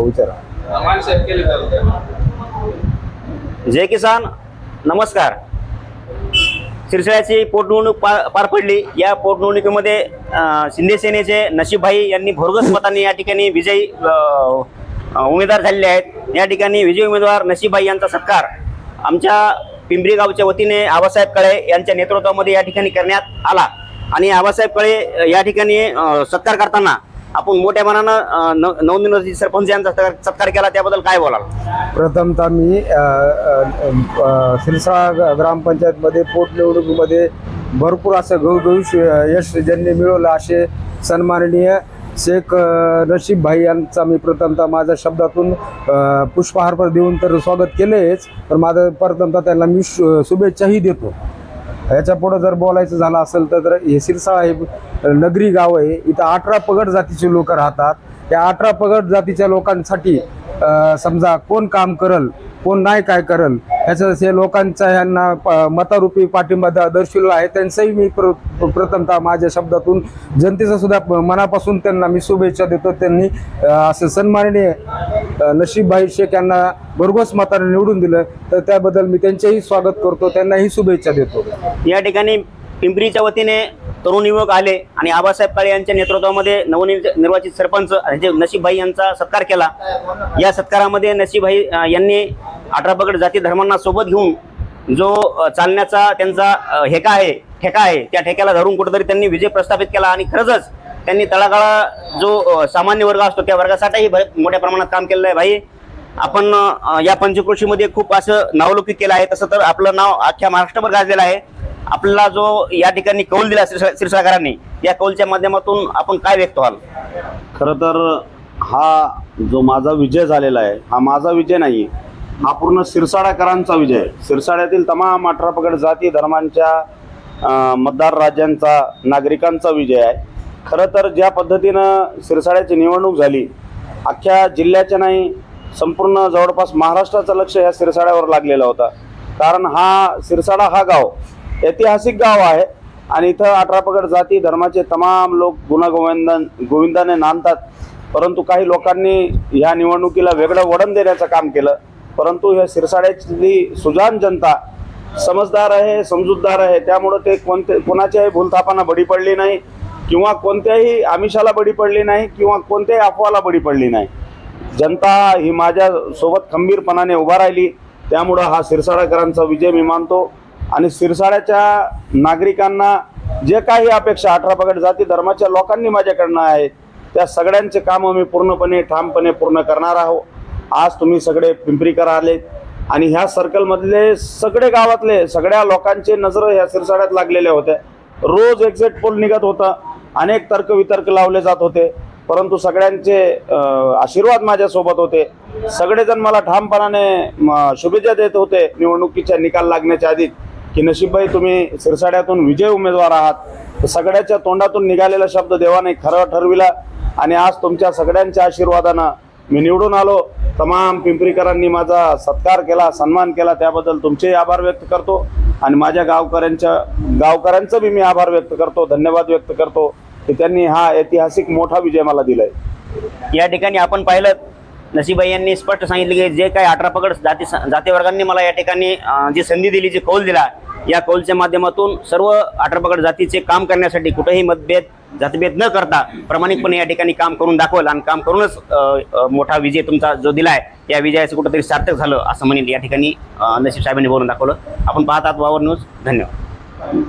विचारा। जय किसान, नमस्कार। सिरसाळ्याची पोटनिवडणूक पार पडली। या पोटनिवडणुकीमध्ये शिंदे सेनेचे नशीबभाई यांनी भरघोस मतांनी या ठिकाणी विजयी उमेदवार झालेले आहेत। या ठिकाणी विजयी उमेदवार नशीबभाई यांचा सत्कार आमच्या पिंपरी गावच्या वतीने आबासाहेब कळे यांच्या नेतृत्वामध्ये या ठिकाणी करण्यात आला आणि आबासाहेब कळे या ठिकाणी सत्कार करताना आपण मोठ्या मनानं नवनिर्वाचित सरपंच यांचा सत्कार केला, त्याबद्दल काय बोलाल? प्रथमतः मी सिरसाळा ग्रामपंचायतमध्ये पोटनिवडणुकीमध्ये भरपूर असं घवघवीत यश ज्यांनी मिळवलं असे सन्माननीय शेख नशीबभाई यांचा मी प्रथमतः माझ्या शब्दातून पुष्पहार देऊन तर स्वागत केलेच, पण माझं प्रथमतः त्यांना मी शुभेच्छाही देतो। ह्याच्या पुढे जर बोलायचं झालं असेल तर हे सिरसाळा हे नगरी गाव आहे। इथं 18 पगड जातीचे लोक राहतात। त्या 18 पगड जातीच्या लोकांसाठी समजा कोण काम करल कोण नाही काय करल ह्याचं हे लोकांचा ह्यांना मतारूपी पाठिंबा दर्शवला आहे। त्यांचाही मी प्रथमतः माझ्या शब्दातून जनतेचा सुद्धा मनापासून त्यांना मी शुभेच्छा देतो। त्यांनी असं सन्माननीय नशीबभाई शेख यांना भरघोस मताने निवडून दिलं तर त्याबद्दल मी त्यांचेही स्वागत करतो, त्यांनाही शुभेच्छा देतो। या ठिकाणी पिंपरीच्या वतीने तरुण युवक आले आणि आबासाहेब काळे यांच्या नेतृत्वामध्ये नवनिर्वाचित सरपंच नशीबभाई यांचा सत्कार केला। या सत्कारामध्ये नशीबभाई यांनी 18 पगड जाती धर्मांना सोबत घेऊन जो चालण्याचा त्यांचा ठेका आहे त्या ठेक्याला धरून कुठेतरी त्यांनी विजय प्रस्थापित केला आणि खरंच त्यांनी तळागाळा जो सामान्य वर्ग असतो त्या वर्गासाठीही मोठ्या प्रमाणात काम केलेलं आहे। भाई, आपण या पंचक्रोशीमध्ये खूप असं नावलौकिक केलं आहे, तसं तर आपलं नाव अख्ख्या महाराष्ट्रभर गाजलेलं आहे। आपल्याला जो या ठिकाणी कौल दिला सिरसाळकरांनी, या कौलच्या माध्यमातून आपण काय व्यक्त व्हाल? खरं तर हा जो माझा विजय झालेला आहे हा माझा विजय नाही, हा पूर्ण सिरसाळ्याकरांचा विजय आहे। सिरसाळ्यातील तमाम 18 पगड जाती धर्मांच्या मतदार राज्यांचा नागरिकांचा विजय आहे। खरं तर ज्या पद्धतीनं सिरसाळ्याची निवडणूक झाली, अख्ख्या जिल्ह्याच्या नाही संपूर्ण जवळपास महाराष्ट्राचं लक्ष या सिरसाळ्यावर लागलेलं होतं। कारण हा सिरसाळा हा गाव ऐतिहासिक गाव आहे आणि इथं 18 पगड जाती धर्माचे तमाम लोक गुण्यागोविंदाने नांदतात। परंतु काही लोकांनी ह्या निवडणुकीला वेगळं वळण देण्याचं काम केलं, परंतु ह्या सिरसाळ्यातली सुजाण जनता समजदार आहे, समजूतदार आहे। त्यामुळे ते कोणाच्याही भूलथापांना बळी पडली नाही किंवा कोणत्याही आमिषाला बळी पडली नाही किंवा कोणत्याही अफवाला बळी पडली नाही। जनता ही माझ्या सोबत खंबीरपणाने उभा राहिली, त्यामुळं हा सिरसाळ्याकरांचा विजय मी मानतो। आणि सिरसाळ्याच्या नागरिकांना जे काही अपेक्षा 18 पगड जाती धर्माच्या लोकांनी माझ्याकडनं आहेत त्या सगळ्यांचे कामं मी पूर्णपणे ठामपणे पूर्ण करणार आहोत। आज तुम्ही सगळे पिंपरीकर आलेत आणि ह्या सर्कलमधले सगळे गावातले सगळ्या लोकांचे नजर ह्या सिरसाळ्यात लागलेले होते। रोज एक्झिट पोल निघत होता, अनेक तर्कवितर्क लावले जात होते, परंतु सगळ्यांचे आशीर्वाद माझ्यासोबत होते। सगळेजण मला ठामपणाने शुभेच्छा देत होते निवडणुकीच्या निकाल लागण्याच्या आधी की नशीबभाई तुम्ही सिरसाळ्यातून विजय उमेदवार आहात। सगळ्याच्या तोंडातून निघालेला शब्द देवाने खरं ठरविला आणि आज तुमच्या सगळ्यांच्या आशीर्वादानं मी निवडून आलो। तमाम पिंपरीकरांनी माझा सत्कार केला, सन्मान केला, त्याबद्दल तुमचेही आभार व्यक्त करतो आणि माझ्या गावकऱ्यांचं बी मी आभार व्यक्त करतो, धन्यवाद व्यक्त करतो की त्यांनी हा ऐतिहासिक मोठा विजय मला दिलाय। या ठिकाणी आपण पाहिलं नशीबभाई यांनी स्पष्ट सांगितले की जे काही 18 पगड जाती वर्गांनी मला या ठिकाणी जी संधी दिली, जी कौल दिला, या कौलच्या माध्यमातून सर्व 18 पगड जातीचे काम करण्यासाठी कुठेही मतभेद जातभेद न करता प्रामाणिकपणे या ठिकाणी काम करून दाखवल आणि काम करूनच मोठा विजय तुमचा जो दिलाय या विजयाचं कुठेतरी सार्थक झालं असं म्हणेल या ठिकाणी नशीब साहेबांनी बोलून दाखवलं। आपण पाहत आहात वावर न्यूज। धन्यवाद।